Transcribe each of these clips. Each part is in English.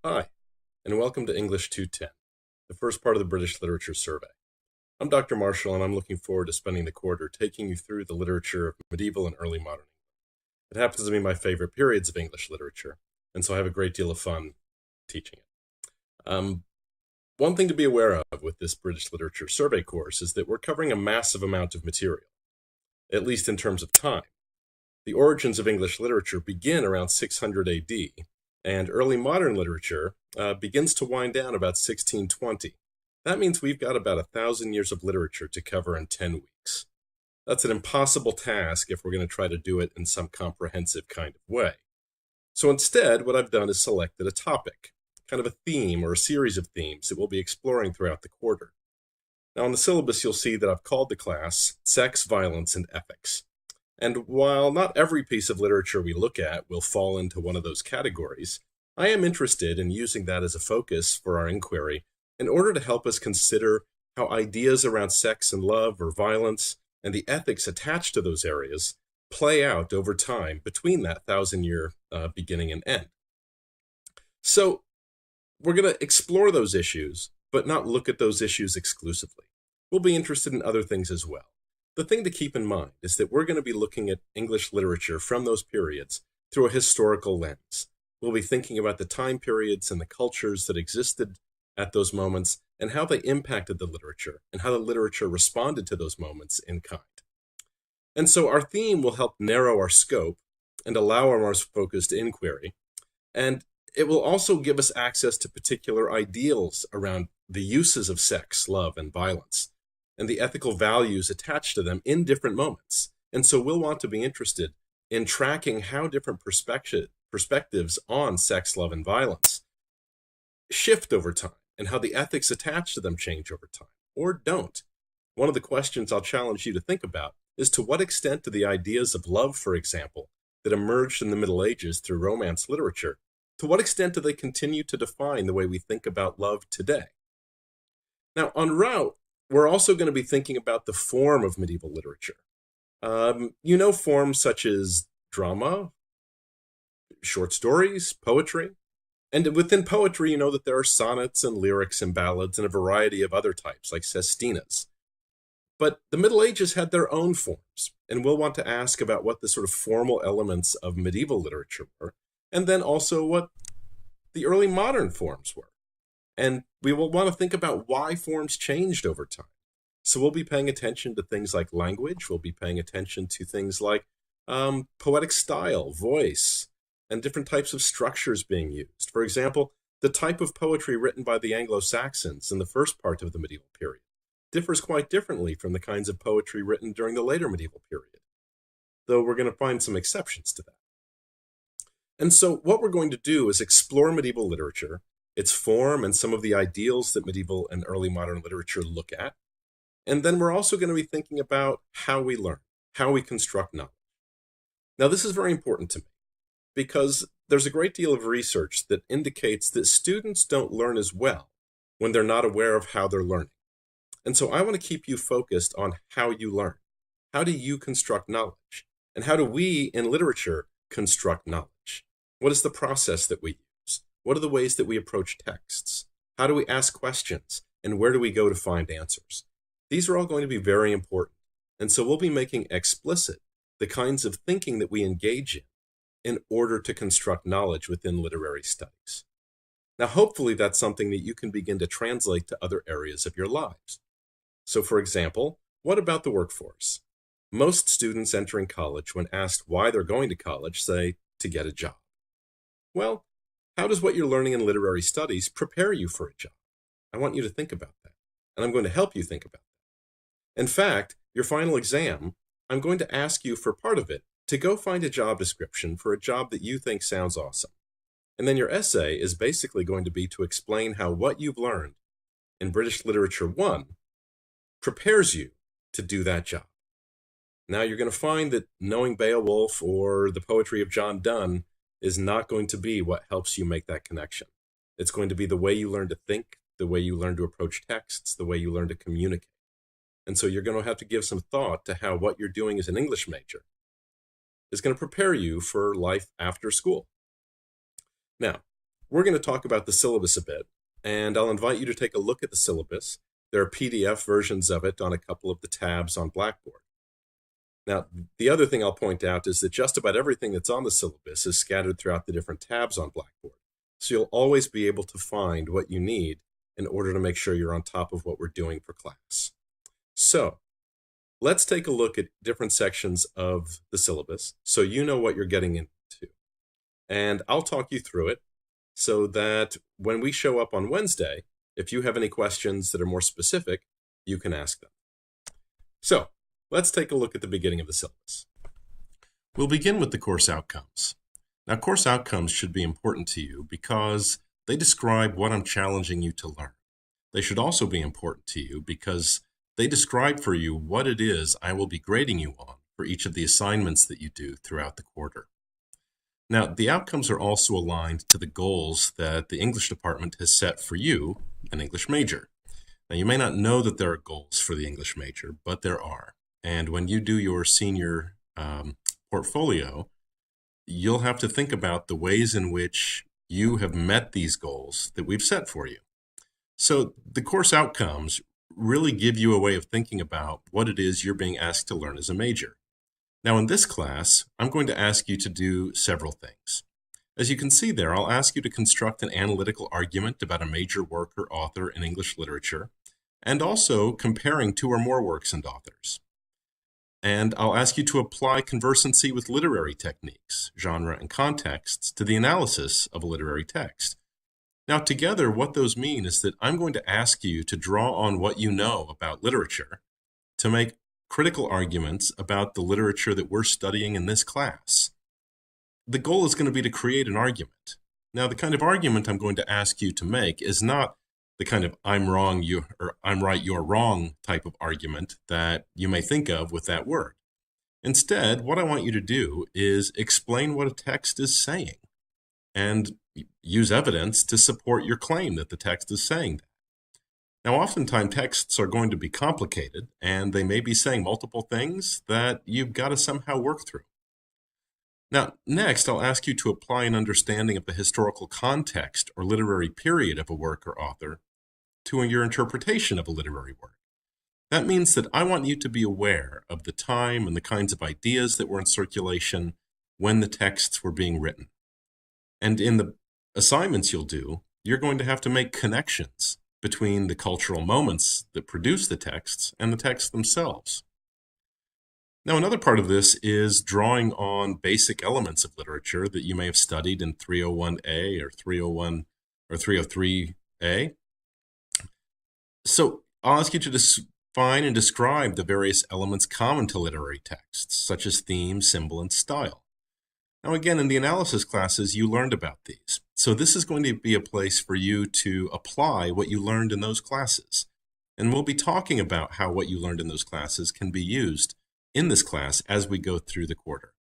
Hi, and welcome to English 210, the first part of the British Literature Survey. I'm Dr. Marshall, and I'm looking forward to spending the quarter taking you through the literature of medieval and early modern England. It happens to be my favorite periods of English literature, and so I have a great deal of fun teaching it. One thing to be aware of with this British Literature Survey course is that we're covering a massive amount of material, at least in terms of time. The origins of English literature begin around 600 AD, and early modern literature begins to wind down about 1620. That means we've got about 1,000 years of literature to cover in 10 weeks. That's an impossible task if we're going to try to do it in some comprehensive kind of way. So instead, what I've done is selected a topic, kind of a theme or a series of themes that we'll be exploring throughout the quarter. Now, in the syllabus, you'll see that I've called the class Sex, Violence, and Ethics. And while not every piece of literature we look at will fall into one of those categories, I am interested in using that as a focus for our inquiry in order to help us consider how ideas around sex and love or violence and the ethics attached to those areas play out over time between that 1,000-year beginning and end. So we're going to explore those issues, but not look at those issues exclusively. We'll be interested in other things as well. The thing to keep in mind is that we're going to be looking at English literature from those periods through a historical lens. We'll be thinking about the time periods and the cultures that existed at those moments and how they impacted the literature and how the literature responded to those moments in kind. And so our theme will help narrow our scope and allow a more focused inquiry. And it will also give us access to particular ideals around the uses of sex, love, and violence, and the ethical values attached to them in different moments. And so we'll want to be interested in tracking how different perspectives on sex, love, and violence shift over time and how the ethics attached to them change over time, or don't. One of the questions I'll challenge you to think about is to what extent do the ideas of love, for example, that emerged in the Middle Ages through Romance literature, to what extent do they continue to define the way we think about love today? Now, en route, we're also going to be thinking about the form of medieval literature. Forms such as drama, short stories, poetry. And within poetry, you know that there are sonnets and lyrics and ballads and a variety of other types, like sestinas. But the Middle Ages had their own forms, and we'll want to ask about what the sort of formal elements of medieval literature were, and then also what the early modern forms were. And we will want to think about why forms changed over time. So we'll be paying attention to things like language. We'll be paying attention to things like poetic style, voice, and different types of structures being used. For example, the type of poetry written by the Anglo-Saxons in the first part of the medieval period differs quite differently from the kinds of poetry written during the later medieval period, though we're going to find some exceptions to that. And so what we're going to do is explore medieval literature, its form, and some of the ideals that medieval and early modern literature look at. And then we're also going to be thinking about how we learn, how we construct knowledge. Now, this is very important to me because there's a great deal of research that indicates that students don't learn as well when they're not aware of how they're learning. And so I want to keep you focused on how you learn. How do you construct knowledge? And how do we in literature construct knowledge? What is the process that we use? What are the ways that we approach texts? How do we ask questions? And where do we go to find answers? These are all going to be very important. And so we'll be making explicit the kinds of thinking that we engage in order to construct knowledge within literary studies. Now, hopefully that's something that you can begin to translate to other areas of your lives. So, for example, what about the workforce? Most students entering college, when asked why they're going to college, say, to get a job. Well, how does what you're learning in literary studies prepare you for a job? I want you to think about that, and I'm going to help you think about that. In fact, your final exam, I'm going to ask you for part of it to go find a job description for a job that you think sounds awesome. And then your essay is basically going to be to explain how what you've learned in British Literature 1 prepares you to do that job. Now, you're going to find that knowing Beowulf or the poetry of John Donne is not going to be what helps you make that connection. It's going to be the way you learn to think, the way you learn to approach texts, the way you learn to communicate. And so you're going to have to give some thought to how what you're doing as an English major is going to prepare you for life after school. Now, we're going to talk about the syllabus a bit, and I'll invite you to take a look at the syllabus. There are PDF versions of it on a couple of the tabs on Blackboard. Now, the other thing I'll point out is that just about everything that's on the syllabus is scattered throughout the different tabs on Blackboard. So you'll always be able to find what you need in order to make sure you're on top of what we're doing for class. So let's take a look at different sections of the syllabus so you know what you're getting into. And I'll talk you through it so that when we show up on Wednesday, if you have any questions that are more specific, you can ask them. So let's take a look at the beginning of the syllabus. We'll begin with the course outcomes. Now, course outcomes should be important to you because they describe what I'm challenging you to learn. They should also be important to you because they describe for you what it is I will be grading you on for each of the assignments that you do throughout the quarter. Now, the outcomes are also aligned to the goals that the English department has set for you, an English major. Now, you may not know that there are goals for the English major, but there are. And when you do your senior portfolio, you'll have to think about the ways in which you have met these goals that we've set for you. So the course outcomes really give you a way of thinking about what it is you're being asked to learn as a major. Now, in this class, I'm going to ask you to do several things. As you can see there, I'll ask you to construct an analytical argument about a major work or author in English literature, and also comparing two or more works and authors. And I'll ask you to apply conversancy with literary techniques, genre, and contexts to the analysis of a literary text. Now, together, what those mean is that I'm going to ask you to draw on what you know about literature to make critical arguments about the literature that we're studying in this class. The goal is going to be to create an argument. Now, the kind of argument I'm going to ask you to make is not the kind of I'm wrong, or I'm right, you're wrong type of argument that you may think of with that word. Instead, what I want you to do is explain what a text is saying and use evidence to support your claim that the text is saying that. Now, oftentimes texts are going to be complicated, and they may be saying multiple things that you've got to somehow work through. Now, next, I'll ask you to apply an understanding of the historical context or literary period of a work or author to your interpretation of a literary work. That means that I want you to be aware of the time and the kinds of ideas that were in circulation when the texts were being written. And in the assignments you'll do, you're going to have to make connections between the cultural moments that produce the texts and the texts themselves. Now, another part of this is drawing on basic elements of literature that you may have studied in 301A or 301 or 303A. So I'll ask you to define and describe the various elements common to literary texts, such as theme, symbol, and style. Now, again, in the analysis classes, you learned about these. So this is going to be a place for you to apply what you learned in those classes. And we'll be talking about how what you learned in those classes can be used in this class as we go through the quarter.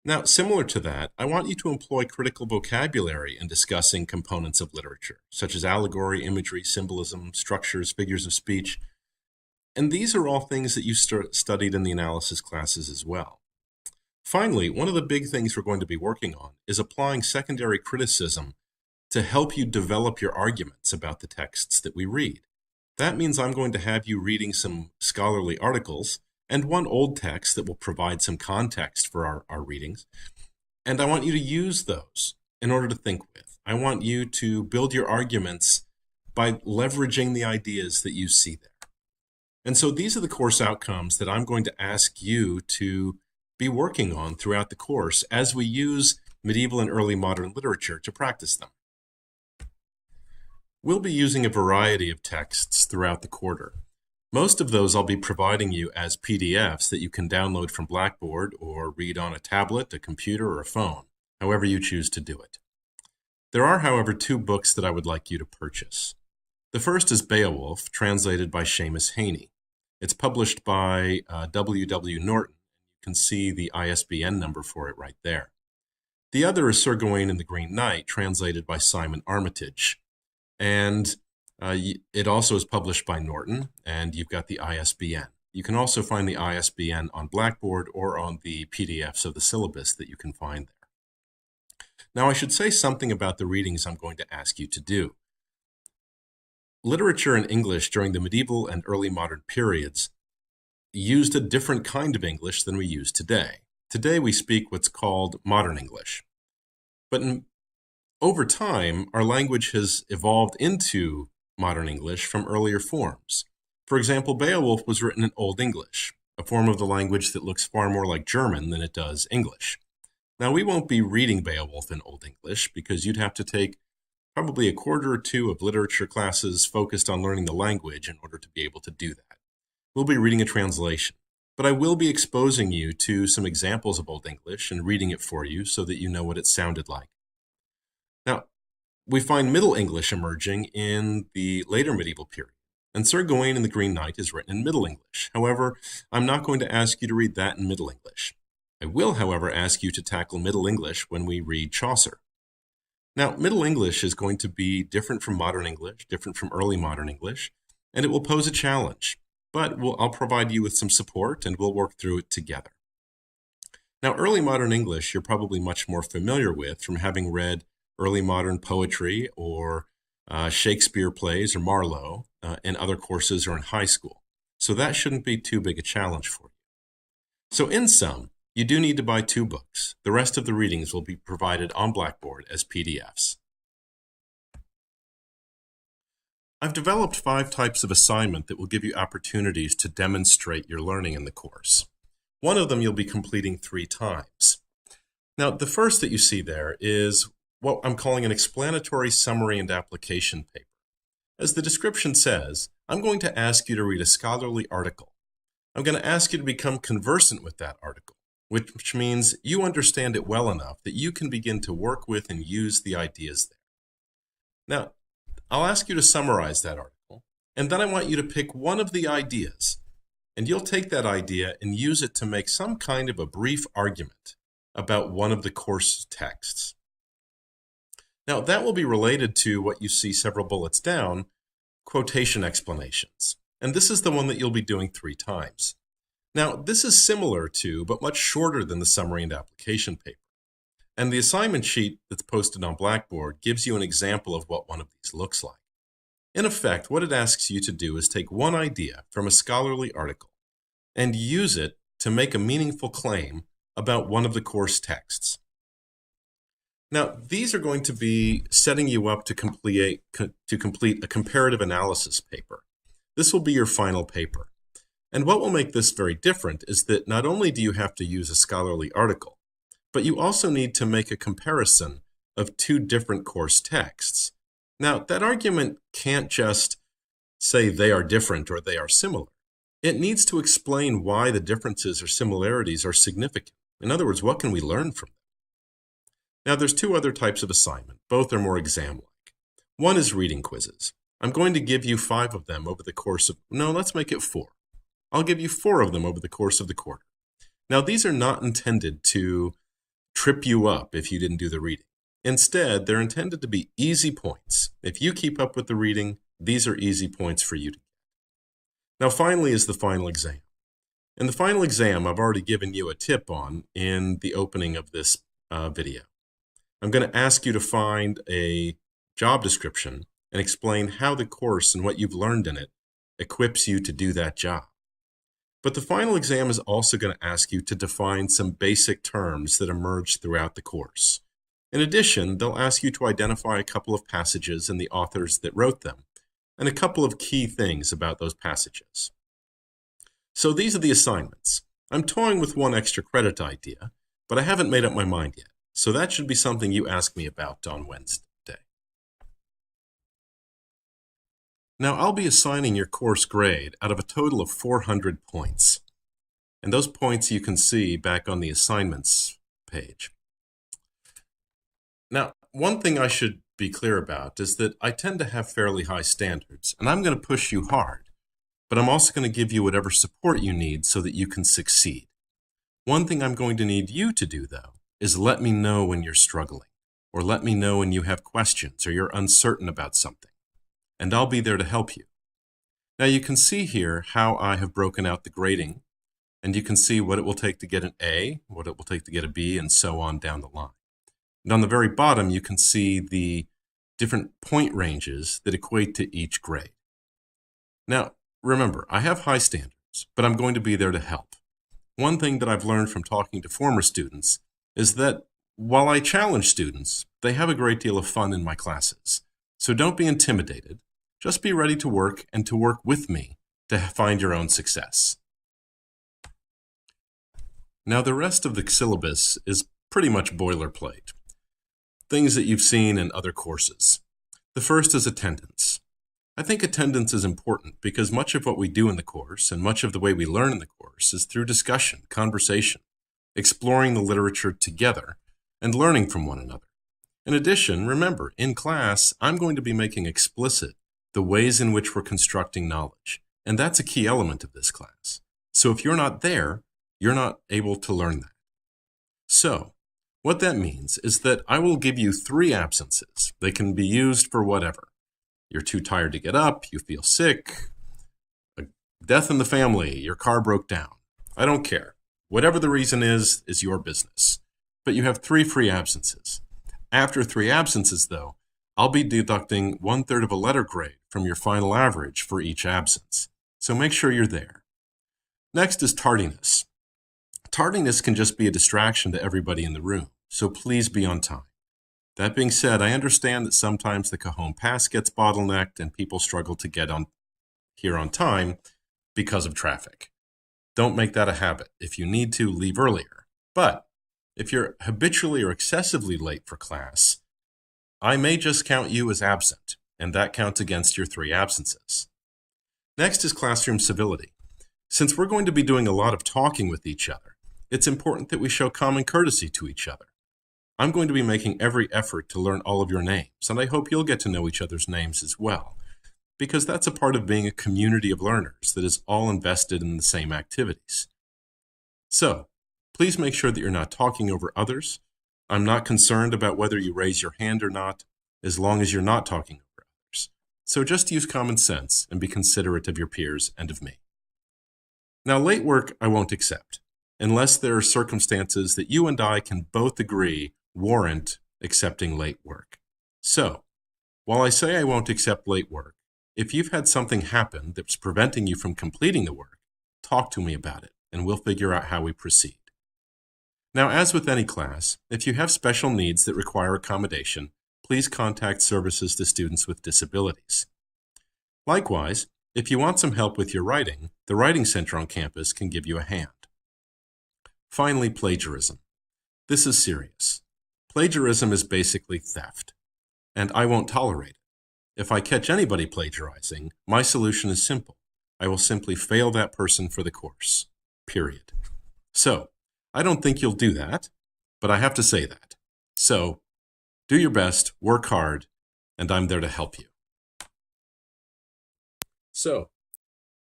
Now, similar to that, I want you to employ critical vocabulary in discussing components of literature, such as allegory, imagery, symbolism, structures, figures of speech. And these are all things that you studied in the analysis classes as well. Finally, one of the big things we're going to be working on is applying secondary criticism to help you develop your arguments about the texts that we read. That means I'm going to have you reading some scholarly articles and one old text that will provide some context for our readings. And I want you to use those in order to think with. I want you to build your arguments by leveraging the ideas that you see there. And so these are the course outcomes that I'm going to ask you to be working on throughout the course as we use medieval and early modern literature to practice them. We'll be using a variety of texts throughout the quarter. Most of those I'll be providing you as PDFs that you can download from Blackboard or read on a tablet, a computer, or a phone, however you choose to do it. There are, however, two books that I would like you to purchase. The first is Beowulf, translated by Seamus Heaney. It's published by W.W. Norton. You can see the ISBN number for it right there. The other is Sir Gawain and the Green Knight, translated by Simon Armitage. And it also is published by Norton, and you've got the ISBN. You can also find the ISBN on Blackboard or on the PDFs of the syllabus that you can find there. Now, I should say something about the readings I'm going to ask you to do. Literature in English during the medieval and early modern periods used a different kind of English than we use today. Today we speak what's called modern English. But over time, our language has evolved into modern English from earlier forms. For example, Beowulf was written in Old English, a form of the language that looks far more like German than it does English. Now, we won't be reading Beowulf in Old English because you'd have to take probably a quarter or two of literature classes focused on learning the language in order to be able to do that. We'll be reading a translation, but I will be exposing you to some examples of Old English and reading it for you so that you know what it sounded like. Now, we find Middle English emerging in the later medieval period, and Sir Gawain and the Green Knight is written in Middle English. However, I'm not going to ask you to read that in Middle English. I will, however, ask you to tackle Middle English when we read Chaucer. Now, Middle English is going to be different from modern English, different from early modern English, and it will pose a challenge. But I'll provide you with some support, and we'll work through it together. Now, early modern English you're probably much more familiar with from having read early modern poetry or Shakespeare plays or Marlowe in other courses or in high school. So that shouldn't be too big a challenge for you. So in sum, you do need to buy 2 books. The rest of the readings will be provided on Blackboard as PDFs. I've developed 5 types of assignment that will give you opportunities to demonstrate your learning in the course. One of them you'll be completing 3 times. Now, the first that you see there is what I'm calling an explanatory summary and application paper. As the description says, I'm going to ask you to read a scholarly article. I'm going to ask you to become conversant with that article, which means you understand it well enough that you can begin to work with and use the ideas there. Now, I'll ask you to summarize that article, and then I want you to pick one of the ideas, and you'll take that idea and use it to make some kind of a brief argument about one of the course texts. Now, that will be related to what you see several bullets down, quotation explanations. And this is the one that you'll be doing 3 times. Now, this is similar to, but much shorter than the summary and application paper. And the assignment sheet that's posted on Blackboard gives you an example of what one of these looks like. In effect, what it asks you to do is take one idea from a scholarly article and use it to make a meaningful claim about one of the course texts. Now, these are going to be setting you up to complete a comparative analysis paper. This will be your final paper. And what will make this very different is that not only do you have to use a scholarly article, but you also need to make a comparison of 2 different course texts. Now, that argument can't just say they are different or they are similar. It needs to explain why the differences or similarities are significant. In other words, what can we learn from them? Now, there's 2 other types of assignment. Both are more exam-like. One is reading quizzes. I'm going to give you 5 of them over the course of, let's make it 4. I'll give you 4 of them over the course of the quarter. Now, these are not intended to trip you up if you didn't do the reading. Instead, they're intended to be easy points. If you keep up with the reading, these are easy points for you to get. Now, finally is the final exam. And the final exam, I've already given you a tip on in the opening of this video. I'm going to ask you to find a job description and explain how the course and what you've learned in it equips you to do that job. But the final exam is also going to ask you to define some basic terms that emerge throughout the course. In addition, they'll ask you to identify a couple of passages and the authors that wrote them, and a couple of key things about those passages. So these are the assignments. I'm toying with 1 extra credit idea, but I haven't made up my mind yet. So that should be something you ask me about on Wednesday. Now, I'll be assigning your course grade out of a total of 400 points. And those points you can see back on the assignments page. Now, one thing I should be clear about is that I tend to have fairly high standards, and I'm going to push you hard. But I'm also going to give you whatever support you need so that you can succeed. One thing I'm going to need you to do, though, is let me know when you're struggling, or let me know when you have questions or you're uncertain about something, and I'll be there to help you. Now you can see here how I have broken out the grading, and you can see what it will take to get an A, what it will take to get a B, and so on down the line. And on the very bottom, you can see the different point ranges that equate to each grade. Now, remember, I have high standards, but I'm going to be there to help. One thing that I've learned from talking to former students is that while I challenge students, they have a great deal of fun in my classes. So don't be intimidated. Just be ready to work and to work with me to find your own success. Now, the rest of the syllabus is pretty much boilerplate. Things that you've seen in other courses. The first is attendance. I think attendance is important because much of what we do in the course and much of the way we learn in the course is through discussion, conversation, exploring the literature together, and learning from one another. In addition, remember, in class, I'm going to be making explicit the ways in which we're constructing knowledge, and that's a key element of this class. So if you're not there, you're not able to learn that. So, what that means is that I will give you 3 absences. They can be used for whatever. You're too tired to get up, you feel sick, a death in the family, your car broke down. I don't care. Whatever the reason is your business. But you have 3 free absences. After 3 absences, though, I'll be deducting 1/3 of a letter grade from your final average for each absence. So make sure you're there. Next is tardiness. Tardiness can just be a distraction to everybody in the room, so please be on time. That being said, I understand that sometimes the Cajon Pass gets bottlenecked and people struggle to get here on time because of traffic. Don't make that a habit. If you need to, leave earlier. But if you're habitually or excessively late for class, I may just count you as absent, and that counts against your 3 absences. Next is classroom civility. Since we're going to be doing a lot of talking with each other, it's important that we show common courtesy to each other. I'm going to be making every effort to learn all of your names, and I hope you'll get to know each other's names as well, because that's a part of being a community of learners that is all invested in the same activities. So, please make sure that you're not talking over others. I'm not concerned about whether you raise your hand or not, as long as you're not talking over others. So just use common sense and be considerate of your peers and of me. Now, late work I won't accept, unless there are circumstances that you and I can both agree warrant accepting late work. So, while I say I won't accept late work, if you've had something happen that's preventing you from completing the work, talk to me about it, and we'll figure out how we proceed. Now, as with any class, if you have special needs that require accommodation, please contact Services to Students with Disabilities. Likewise, if you want some help with your writing, the Writing Center on campus can give you a hand. Finally, plagiarism. This is serious. Plagiarism is basically theft, and I won't tolerate it. If I catch anybody plagiarizing, my solution is simple. I will simply fail that person for the course. Period. So, I don't think you'll do that, but I have to say that. So, do your best, work hard, and I'm there to help you. So,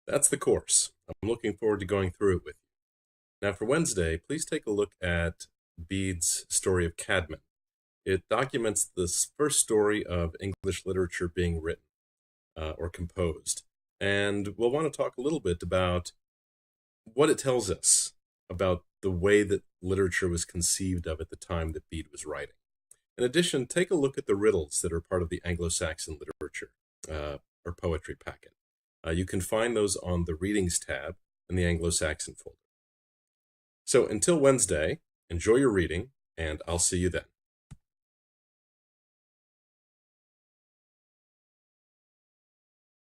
that's the course. I'm looking forward to going through it with you. Now, for Wednesday, please take a look at Bede's Story of Caedmon. It documents the first story of English literature being written or composed. And we'll want to talk a little bit about what it tells us about the way that literature was conceived of at the time that Bede was writing. In addition, take a look at the riddles that are part of the Anglo-Saxon literature or poetry packet. You can find those on the Readings tab in the Anglo-Saxon folder. So until Wednesday, enjoy your reading, and I'll see you then.